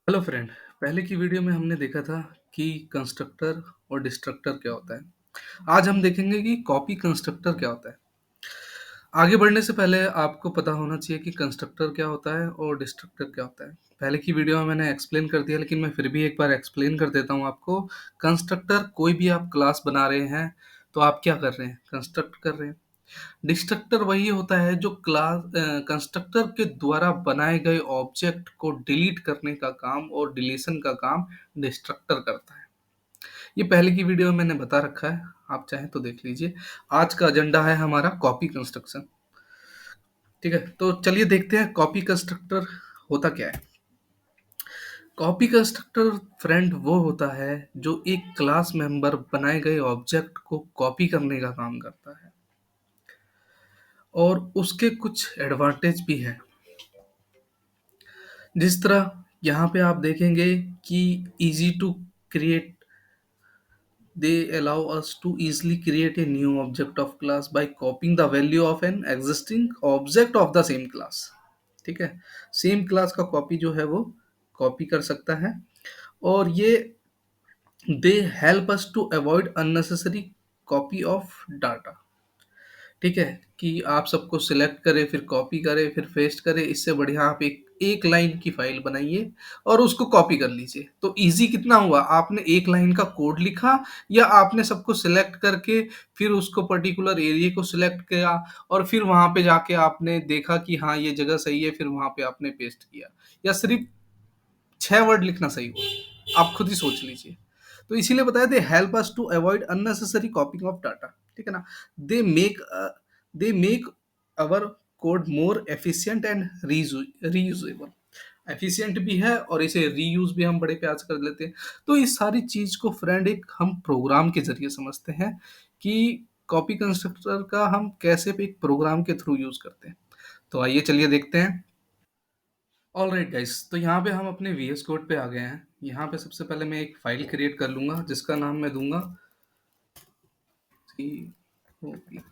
Hello friend. पहले की video में हमने देखा था कि कंस्ट्रक्टर और डिस्ट्रक्टर क्या होता है। आज हम देखेंगे कि कॉपी कंस्ट्रक्टर क्या होता है। आगे बढ़ने से पहले आपको पता होना चाहिए कि कंस्ट्रक्टर क्या होता है और डिस्ट्रक्टर क्या होता है। पहले की वीडियो में मैंने एक्सप्लेन कर दिया, लेकिन मैं फिर भी एक बार एक्सप्लेन कर देता हूँ आपको। कंस्ट्रक्टर, कोई भी आप क्लास बना रहे हैं तो आप क्या कर रहे हैं? कंस्ट्रक्ट कर रहे हैं। डिस्ट्रक्टर वही होता है जो क्लास कंस्ट्रक्टर के द्वारा बनाए गए ऑब्जेक्ट को डिलीट करने का काम और डिलीशन का काम डिस्ट्रक्टर करता है। ये पहले की वीडियो में मैंने बता रखा है, आप चाहें तो देख लीजिए। आज का एजेंडा है हमारा कॉपी कंस्ट्रक्शन। ठीक है, तो चलिए देखते हैं कॉपी कंस्ट्रक्टर होता क्या है। कॉपी कंस्ट्रक्टर फ्रेंड वो होता है जो एक क्लास मेंबर बनाए गए ऑब्जेक्ट को कॉपी करने का काम करता है, और उसके कुछ एडवांटेज भी हैं। जिस तरह यहाँ पे आप देखेंगे कि easy to create, they allow us to easily create a new object of class by copying the value of an existing object of the same class। ठीक है, सेम क्लास का कॉपी जो है वो कॉपी कर सकता है। और ये they help us to avoid unnecessary copy of data. ठीक है, कि आप सबको सिलेक्ट करें, फिर कॉपी करें, फिर पेस्ट करें। इससे बढ़िया आप एक एक लाइन की फाइल बनाइए और उसको कॉपी कर लीजिए। तो इजी कितना हुआ, आपने एक लाइन का कोड लिखा या आपने सबको सिलेक्ट करके फिर उसको पर्टिकुलर एरिया को सिलेक्ट किया और फिर वहां पे जाके आपने देखा कि हाँ ये जगह सही है, फिर वहां पे आपने पेस्ट किया। या सिर्फ 6 वर्ड लिखना सही हुआ, आप खुद ही सोच लीजिए। तो इसीलिए बताया they help us to avoid unnecessary copying of data. ठीक है ना। They make they make our code more efficient and reusable. Efficient भी है और इसे रीयूज भी हम बड़े प्यार से कर लेते हैं। तो इस सारी चीज को फ्रेंड एक हम प्रोग्राम के जरिए समझते हैं कि कॉपी कंस्ट्रक्टर का हम कैसे एक प्रोग्राम के थ्रू यूज करते हैं। तो आइए चलिए देखते हैं। ऑल राइट गाइस, तो यहाँ पे हम अपने वी एस कोड पे आ गए हैं। यहाँ पे सबसे पहले मैं एक फाइल क्रिएट कर लूंगा जिसका नाम मैं दूंगा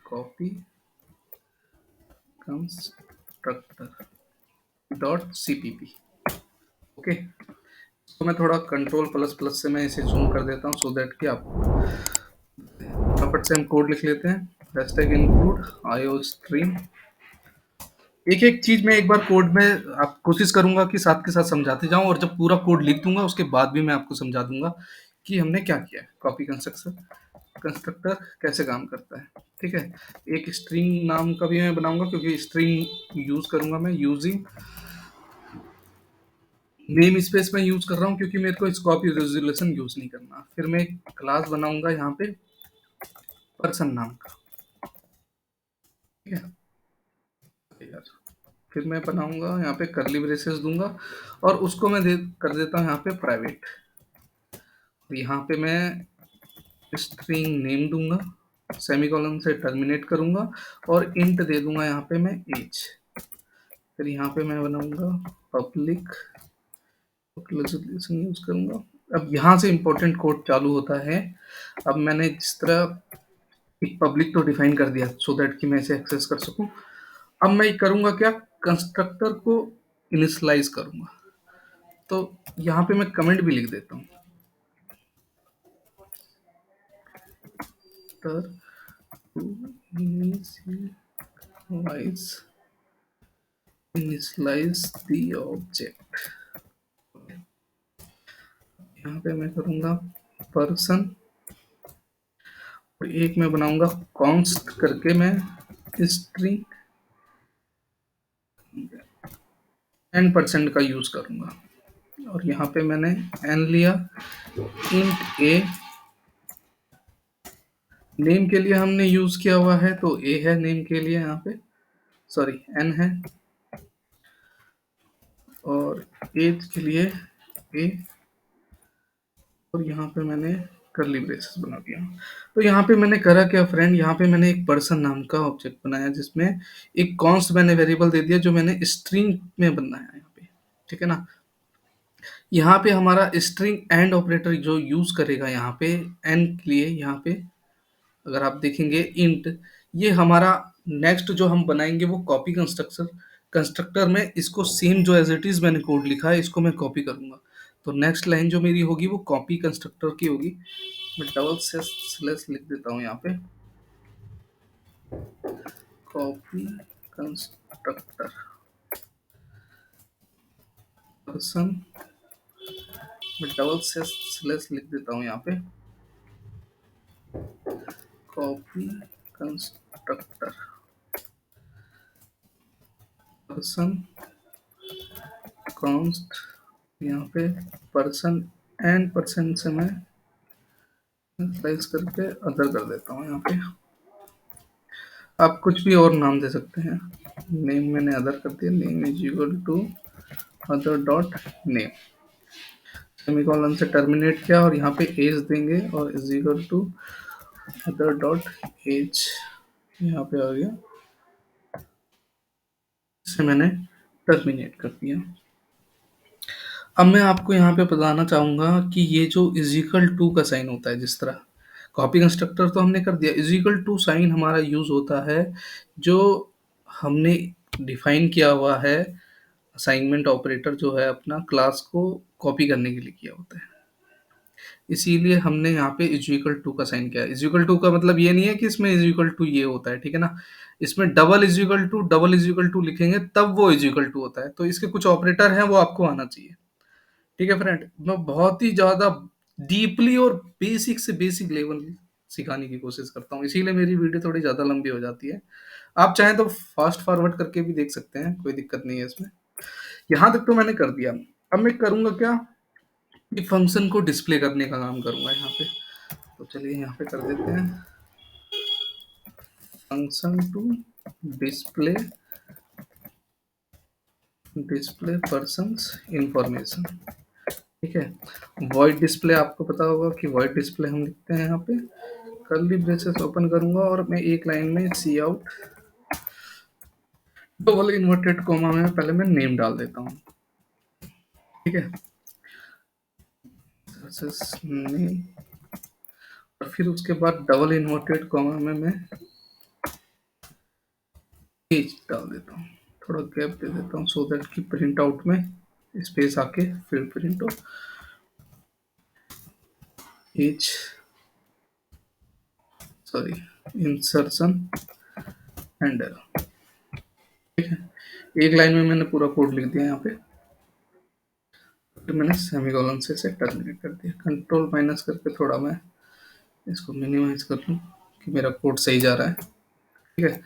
copy constructor dot cpp। Okay, तो मैं थोड़ा कंट्रोल प्लस प्लस से मैं इसे जूम कर देता हूँ सो दैट कि आप फटाफट से हम कोड लिख लेते हैं। Hashtag include IO stream. एक एक चीज मैं एक बार कोड में आप कोशिश करूंगा कि साथ के साथ समझाते जाऊं, और जब पूरा कोड लिख दूंगा उसके बाद भी मैं आपको समझा दूंगा कि हमने क्या किया है। कॉपी कंस्ट्रक्टर कंस्ट्रक्टर कैसे काम करता है। ठीक है, एक स्ट्रिंग नाम का भी मैं बनाऊंगा क्योंकि स्ट्रिंग यूज करूंगा मैं यूजिंग नेम स्पेस में यूज कर रहा हूँ क्योंकि मेरे को कॉपी रेजोल्यूशन यूज नहीं करना। फिर मैं एक क्लास बनाऊंगा यहाँ पे पर्सन नाम का। ठीक है यार, फिर मैं बनाऊंगा यहाँ पे करली ब्रेसेस दूंगा और उसको मैं कर देता हूँ यहाँ पे प्राइवेट। यहाँ पे मैं स्ट्रिंग नेम दूंगा, सेमीकोलन से टर्मिनेट करूंगा और इंट दे दूंगा यहाँ पे मैं एज। फिर यहाँ पे मैं बनाऊंगा पब्लिक रेजोल्यूशन यूज करूंगा। अब यहाँ से इंपॉर्टेंट कोड चालू होता है। अब मैंने जिस तरह एक पब्लिक तो डिफाइन कर दिया सो दैट कि मैं इसे एक्सेस कर सकूं। अब मैं करूंगा क्या, कंस्ट्रक्टर को इनिशियलाइज करूंगा। तो यहाँ पे मैं कमेंट भी लिख देता हूँ, initialize the object। यहाँ पे मैं करूंगा पर्सन, और एक मैं बनाऊंगा कॉन्स्ट करके मैं स्ट्रिंग n% का यूज करूंगा। और यहाँ पे मैंने n लिया, इंट ए नेम के लिए हमने यूज किया हुआ है तो ए है नेम के लिए, यहाँ पे सॉरी n है, और एज के लिए ए, और यहाँ पे मैंने करली ब्रेसेस बना दिया। तो यहाँ पे मैंने करा क्या फ्रेंड, यहाँ पे मैंने एक पर्सन नाम का ऑब्जेक्ट बनाया जिसमें एक कॉन्स्ट मैंने वेरिएबल दे दिया जो मैंने स्ट्रिंग में बनाया यहाँ पे। ठीक है ना। यहाँ पे हमारा स्ट्रिंग एंड ऑपरेटर जो यूज करेगा यहाँ पे एन के लिए, यहाँ पे अगर आप देखेंगे इंट, ये हमारा नेक्स्ट जो हम बनाएंगे वो कॉपी कंस्ट्रक्टर में इसको सेम जो एज इट इज मैंने कोड लिखा है इसको मैं कॉपी करूंगा। तो नेक्स्ट लाइन जो मेरी होगी वो कॉपी कंस्ट्रक्टर की होगी। मैं डबल स्लैश लिख देता हूँ यहाँ पे, कॉपी कंस्ट्रक्टर पर्सन। मैं डबल स्लैश लिख देता हूँ यहाँ पे, कॉपी कंस्ट्रक्टर पर्सन कॉन्स्ट, यहाँ पे पर्सन एंड पर्सन से मैं स्लाइस करके अदर कर देता हूँ यहाँ पे। आप कुछ भी और नाम दे सकते हैं। नेम मैंने अदर कर दिया, name is equal to other dot name, semicolon से टर्मिनेट किया और यहाँ पे एज देंगे और is equal to other dot age, यहाँ पे आ गया, इसे मैंने टर्मिनेट कर दिया। अब मैं आपको यहाँ पे बताना चाहूंगा कि ये जो इजिकल टू का साइन होता है, जिस तरह कॉपी कंस्ट्रक्टर तो हमने कर दिया, इजिकल टू साइन हमारा यूज होता है जो हमने डिफाइन किया हुआ है, असाइनमेंट ऑपरेटर जो है अपना क्लास को कॉपी करने के लिए किया होता है। इसीलिए हमने यहाँ पे इज इक्वल टू का साइन किया है। इज इक्वल टू का मतलब ये नहीं है कि इसमें इज इक्वल टू ये होता है, ठीक है ना। इसमें डबल इज इक्वल टू लिखेंगे तब वो इज इक्वल टू होता है, तो इसके कुछ ऑपरेटर हैं वो आपको आना चाहिए। ठीक है फ्रेंड, मैं बहुत ही ज्यादा डीपली और बेसिक से बेसिक लेवल सिखाने की कोशिश करता हूँ, इसीलिए मेरी वीडियो थोड़ी ज्यादा लंबी हो जाती है। आप चाहें तो फास्ट फॉरवर्ड करके भी देख सकते हैं, कोई दिक्कत नहीं है इसमें। यहाँ तक तो मैंने कर दिया। अब मैं करूंगा क्या, कि फंक्शन को डिस्प्ले करने का काम करूंगा यहाँ पे। तो चलिए यहाँ पे कर देते हैं function to display display person's information. ठीक है, वॉइड डिस्प्ले आपको पता होगा कि वॉइड डिस्प्ले हम लिखते हैं यहाँ पे, कर्ली ब्रेसेस ओपन करूंगा और मैं एक लाइन में सी आउट डबल इन्वर्टेड कोमा में पहले मैं नेम डाल देता हूँ। ठीक है, नेम, और फिर उसके बाद डबल इन्वर्टेड कॉमा में मैं एज डाल देता हूँ, थोड़ा गैप दे देता हूँ सो दैट कि प्रिंट आउट में स्पेस आके फिर print out age, sorry, insertion handle. ठीक है, एक लाइन में मैंने पूरा कोड लिख दिया यहाँ पे, फिर मैंने सेमीकोलन से इसे टर्मिनेट कर दिया। कंट्रोल माइनस करके थोड़ा मैं इसको मिनिमाइज कर लूँ कि मेरा कोड सही जा रहा है। ठीक है,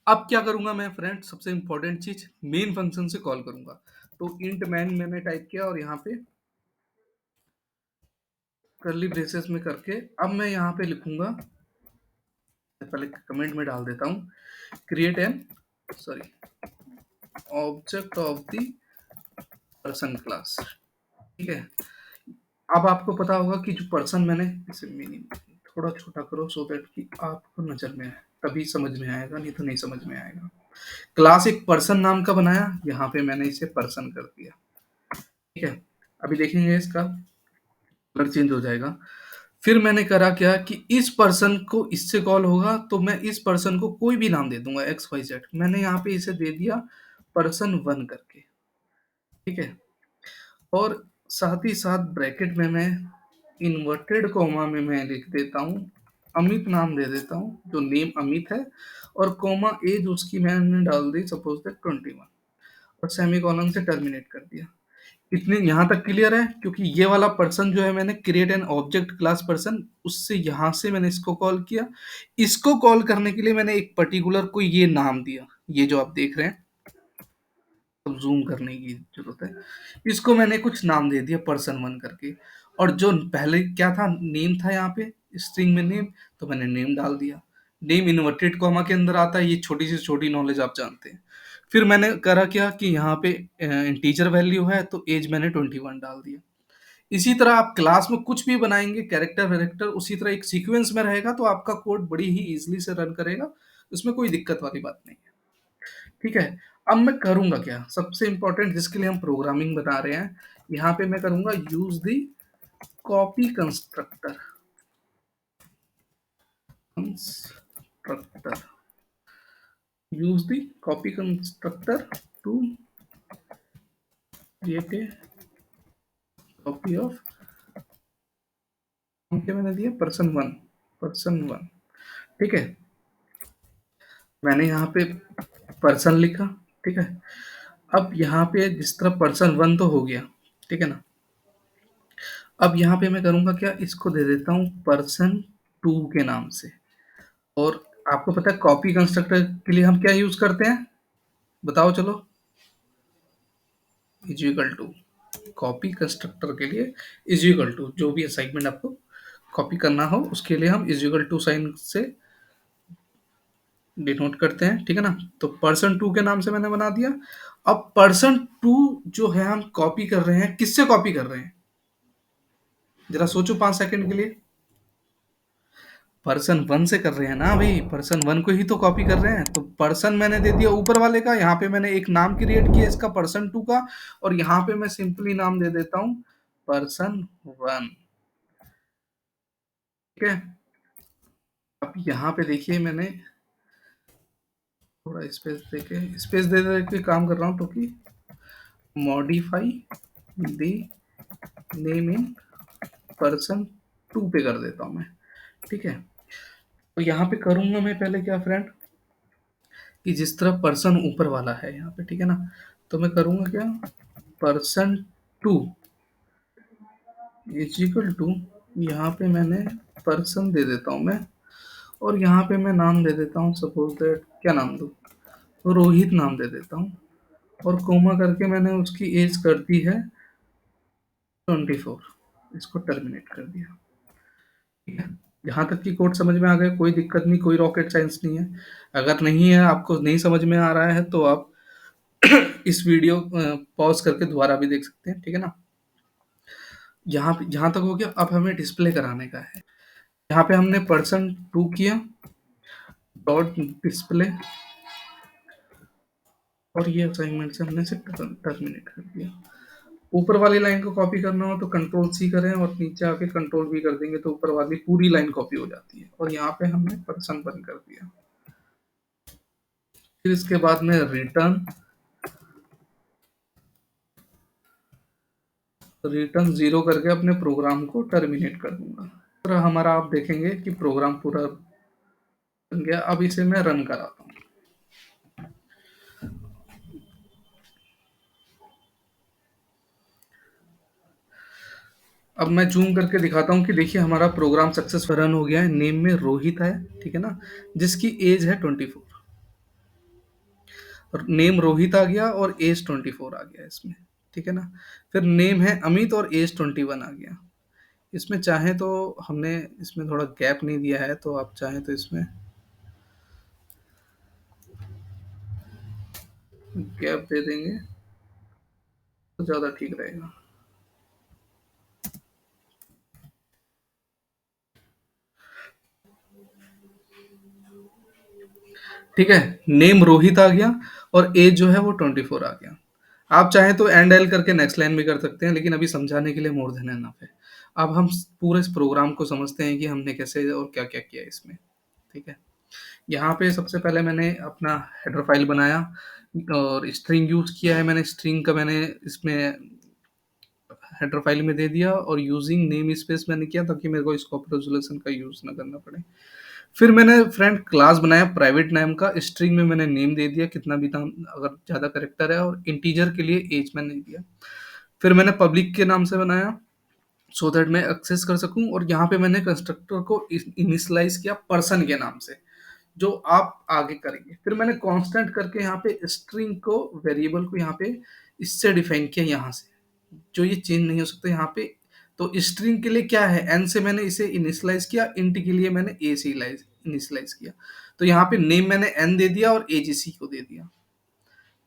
अब क्या करूंगा मैं फ्रेंड, सबसे इंपॉर्टेंट चीज, मेन फंक्शन से कॉल करूंगा। तो इंट मैन मैंने टाइप किया और यहाँ पे कर्ली ब्रेसेस में करके अब मैं यहाँ पे लिखूंगा, पहले कमेंट में डाल देता हूँ, create an, sorry, object of the person class. ठीक है, अब आपको पता होगा कि जो पर्सन मैंने, इसे मिनिमम थोड़ा छोटा करो सो दैट कि आपको नजर में आए, तभी समझ में आएगा, नहीं तो नहीं समझ में आएगा। क्लास एक पर्सन नाम का बनाया, यहाँ पे मैंने इसे पर्सन कर दिया। ठीक है, अभी देखेंगे इसका कलर चेंज हो जाएगा। फिर मैंने करा क्या कि इस पर्सन को इससे कॉल होगा तो मैं इस पर्सन को कोई भी नाम दे दूंगा एक्स वाई जेड, मैंने यहाँ पे इसे दे दिया पर्सन वन करके। ठीक है, और साथ ही साथ ब्रैकेट में मैं इन्वर्टेड कॉमा में मैं लिख देता हूँ अमित, नाम दे देता हूँ जो नेम अमित है, और कॉमा एज उसकी मैंने डाल दी सपोज दैट 21, और सेमी कॉलन से टर्मिनेट कर दिया। इतने यहाँ तक क्लियर है, क्योंकि ये वाला पर्सन जो है मैंने create an object class person, उससे यहाँ से मैंने इसको कॉल किया। इसको कॉल करने के लिए मैंने एक पर्टिकुलर को ये नाम दिया, ये जो आप देख रहे हैं, तो जूम करने की जरूरत है, इसको मैंने कुछ नाम दे दिया पर्सन वन करके। और जो पहले क्या था, नेम था यहाँ पे स्ट्रिंग में नेम, तो मैंने नेम डाल दिया। नेम इन्वर्टेड कॉमा के अंदर आता है, ये छोटी से छोटी नॉलेज आप जानते हैं। फिर मैंने करा क्या कि यहाँ पे इंटीजर वैल्यू है तो एज मैंने 21 डाल दिया। इसी तरह आप क्लास में कुछ भी बनाएंगे, कैरेक्टर वैरेक्टर उसी तरह एक सीक्वेंस में रहेगा तो आपका कोड बड़ी ही इजीली से रन करेगा, उसमें कोई दिक्कत वाली बात नहीं है। ठीक है, अब मैं करूंगा क्या, सबसे इंपॉर्टेंट जिसके लिए हम प्रोग्रामिंग बना रहे हैं, यहाँ पे मैं करूंगा use the copy constructor, constructor use the copy constructor to create a copy of क्या मैंने दिया, पर्सन वन, पर्सन वन। ठीक है, मैंने यहाँ पे पर्सन लिखा। ठीक है, अब यहाँ पे जिस तरह पर्सन वन तो हो गया, ठीक है ना। अब यहाँ पे मैं करूँगा क्या, इसको दे देता हूँ पर्सन टू के नाम से। और आपको पता है कॉपी कंस्ट्रक्टर के लिए हम क्या यूज करते हैं, बताओ चलो। Is equal to, copy constructor के लिए इज इक्वल टू, जो भी असाइनमेंट आपको कॉपी करना हो उसके लिए हम इज इक्वल टू साइन से डिनोट करते हैं। ठीक है ना, तो पर्सन टू के नाम से मैंने बना दिया। अब पर्सन टू जो है हम कॉपी कर रहे हैं, किससे कॉपी कर रहे हैं, जरा सोचो 5 सेकंड के लिए। पर्सन वन से कर रहे हैं ना भाई, पर्सन वन को ही तो कॉपी कर रहे हैं। तो पर्सन मैंने दे दिया ऊपर वाले का, यहाँ पे मैंने एक नाम क्रिएट किया इसका पर्सन टू का, और यहाँ पे मैं सिंपली नाम दे देता हूँ पर्सन वन। ठीक है, अब यहाँ पे देखिए मैंने थोड़ा स्पेस देके, स्पेस दे दे के काम कर रहा हूँ, तो कि modify the name in person two पे कर देता हूँ मैं। ठीक है, तो यहाँ पे करूंगा मैं पहले क्या फ्रेंड, कि जिस तरह पर्सन ऊपर वाला है यहाँ पे, ठीक है ना, तो मैं करूंगा क्या, person two is equal to, यहाँ पे मैंने पर्सन दे देता हूँ मैं, और यहाँ पे मैं नाम दे देता हूँ, सपोज दैट क्या नाम दूँ, रोहित नाम दे देता हूँ, और कोमा करके मैंने उसकी एज कर दी है 24, इसको टर्मिनेट कर दिया। ठीक है, यहाँ तक की कोड समझ में आ गया, कोई दिक्कत नहीं, कोई रॉकेट साइंस नहीं है। अगर नहीं है, आपको नहीं समझ में आ रहा है, तो आप इस वीडियो पॉज करके दोबारा भी देख सकते हैं। ठीक है ना, यहाँ तक हो गया। अब हमें डिस्प्ले कराने का है। यहाँ पे हमने पर्सन टू किया, डॉट डिस्प्ले, और ये असाइनमेंट से हमने से टर्मिनेट कर दिया। ऊपर वाली लाइन को कॉपी करना हो तो कंट्रोल सी करें, और नीचे आके कंट्रोल वी कर देंगे तो ऊपर वाली पूरी लाइन कॉपी हो जाती है। और यहाँ पे हमने पर्सन वन कर दिया। फिर इसके बाद में रिटर्न, रिटर्न जीरो करके अपने प्रोग्राम को टर्मिनेट कर दूंगा। तो हमारा आप देखेंगे कि प्रोग्राम पूरा बन गया। अब इसे मैं रन कराता हूँ। अब मैं जूम करके दिखाता हूँ कि देखिए हमारा प्रोग्राम सक्सेसफुल रन हो गया है। नेम में रोहित है, ठीक है ना, जिसकी एज है 24। और नेम रोहित आ गया और एज 24 आ गया इसमें। ठीक है ना, फिर नेम है अमित और एज 21 आ गया। इसमें चाहे तो हमने इसमें थोड़ा गैप नहीं दिया है, तो आप चाहें तो इसमें गैप दे देंगे तो ज़्यादा ठीक रहेगा। ठीक है, नेम रोहित आ गया और एज जो है वो 24 आ गया। आप चाहें तो एंड एल करके नेक्स्ट लाइन भी कर सकते हैं, लेकिन अभी समझाने के लिए मोर देन एनफ है। अब हम पूरे इस प्रोग्राम को समझते हैं कि हमने कैसे और क्या क्या किया इसमें। ठीक है, यहाँ पे सबसे पहले मैंने अपना हेडर फाइल बनाया, और स्ट्रिंग यूज किया है मैंने। स्ट्रिंग का मैंने इसमें हेडर फाइल में दे दिया, और यूजिंग नेम स्पेस मैंने किया ताकि मेरे को स्कोप रेजोल्यूशन का यूज ना करना पड़े। फिर मैंने फ्रेंड क्लास बनाया प्राइवेट नेम का, स्ट्रिंग में मैंने नेम दे दिया कितना भी नाम, अगर ज़्यादा करेक्टर है, और इंटीजर के लिए एज मैंने दिया। फिर मैंने पब्लिक के नाम से बनाया, सो दैट मैं एक्सेस कर सकूं, और यहाँ पे मैंने कंस्ट्रक्टर को इनिशियलाइज किया पर्सन के नाम से, जो आप आगे करेंगे। फिर मैंने कांस्टेंट करके यहाँ पे स्ट्रिंग को, वेरिएबल को यहाँ पे इससे डिफाइन किया, यहाँ से जो ये चेंज नहीं हो सकता यहाँ पे। तो स्ट्रिंग के लिए क्या है, एन से मैंने इसे इनिशियलाइज किया, इंट के लिए मैंने ए से इनिशियलाइज किया। तो यहाँ पे नेम मैंने एन दे दिया और एज इसी को दे दिया।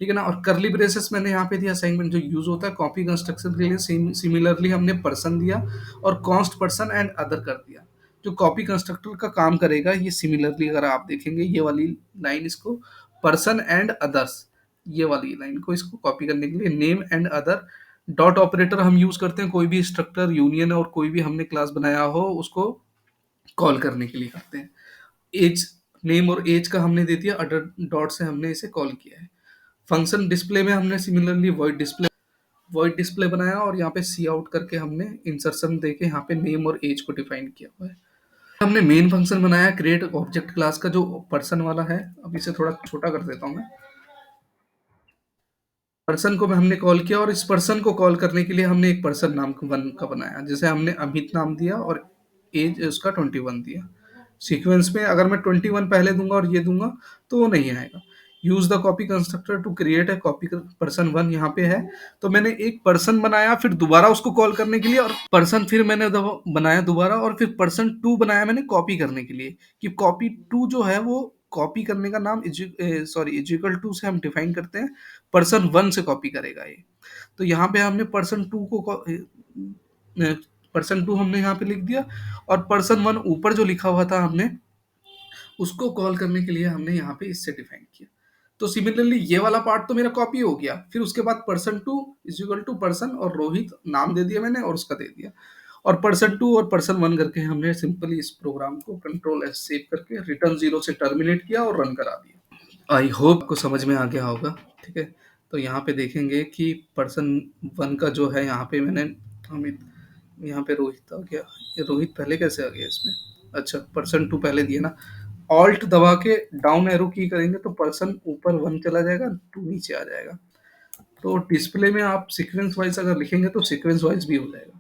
ठीक है ना, और करली ब्रेसेस मैंने यहाँ पे दिया असाइनमेंट जो यूज होता है कॉपी कंस्ट्रक्शन के लिए। सिमिलरली हमने पर्सन दिया और कॉन्स्ट पर्सन एंड अदर कर दिया। जो कॉपी कंस्ट्रक्टर का काम करेगा ये सिमिलरली, अगर आप देखेंगे ये वाली लाइन, इसको पर्सन एंड अदर्स, ये वाली लाइन को इसको कॉपी करने के लिए name and other dot operator हम यूज करते हैं। कोई भी स्ट्रक्चर यूनियन और कोई भी हमने क्लास बनाया हो उसको कॉल करने के लिए करते हैं। एज, नेम और एज का हमने दे दिया, अदर डॉट से हमने इसे कॉल किया है। फंक्शन डिस्प्ले में हमने similarly void display, void display बनाया और यहाँ पे सी आउट करके हमने इंसर्शन देके यहाँ पे नेम और एज को डिफाइन किया हुआ है। हमने मेन फंक्शन बनाया क्रिएट ऑब्जेक्ट क्लास का जो पर्सन वाला है। अब इसे थोड़ा छोटा कर देता हूँ मैं। पर्सन को हमने कॉल किया और इस पर्सन को कॉल करने के लिए हमने एक पर्सन नाम वन का बनाया, जैसे हमने अमित नाम दिया और एज उसका 21 दिया। सीक्वेंस में अगर मैं 21 पहले दूंगा और ये दूंगा तो वो नहीं आएगा। Use the copy constructor to create a copy person one यहाँ पे है। तो मैंने एक पर्सन बनाया फिर दोबारा उसको कॉल करने के लिए, और पर्सन फिर मैंने बनाया दोबारा, और फिर पर्सन टू बनाया मैंने कॉपी करने के लिए, कि कॉपी टू जो है वो कॉपी करने का नाम इजिकल टू से हम डिफाइन करते हैं, पर्सन वन से कॉपी करेगा ये। तो यहाँ पे हमने पर्सन टू हमने यहाँ पे लिख दिया, और पर्सन वन ऊपर जो लिखा हुआ था हमने उसको कॉल करने के लिए हमने यहाँ पे इससे डिफाइन किया। तो सिमिलरली ये वाला पार्ट तो मेरा कॉपी हो गया। फिर उसके बाद person two is equal to person और रोहित नाम दे दिया मैंने और उसका दे दिया, और पर्सन टू और पर्सन वन करके हमने सिंपली इस प्रोग्राम को कंट्रोल एस सेव करके रिटर्न जीरो से टर्मिनेट किया और रन करा दिया। आई होप को समझ में आ गया होगा। ठीक है, तो यहाँ पे देखेंगे कि पर्सन वन का जो है यहाँ पे मैंने अमित, यहाँ पे रोहित आ गया। ये रोहित पहले कैसे आ गया इसमें? अच्छा, पर्सन टू पहले दिए ना। ऑल्ट दबा के डाउन एरो की करेंगे तो पर्सन ऊपर वन चला जाएगा, टू नीचे आ जाएगा। तो डिस्प्ले में आप सीक्वेंस वाइज अगर लिखेंगे तो सीक्वेंस वाइज भी हो जाएगा।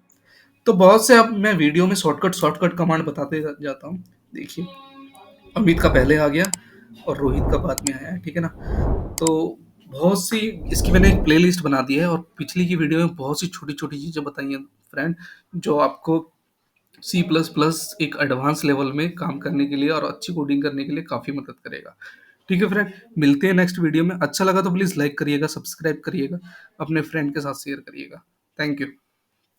तो बहुत से अब मैं वीडियो में शॉर्टकट कमांड बताते जाता हूँ। देखिए, अमित का पहले आ गया और रोहित का बाद में आया है, ठीक है ना। तो बहुत सी इसकी मैंने एक प्लेलिस्ट बना दी है, और पिछली की वीडियो में बहुत सी छोटी छोटी चीजें बताई हैं फ्रेंड, जो आपको सी प्लस प्लस एक एडवांस लेवल में काम करने के लिए और अच्छी कोडिंग करने के लिए काफी मदद करेगा। ठीक है फ्रेंड, मिलते हैं नेक्स्ट वीडियो में। अच्छा लगा तो प्लीज लाइक करिएगा, सब्सक्राइब करिएगा, अपने फ्रेंड के साथ शेयर करिएगा। Thank you.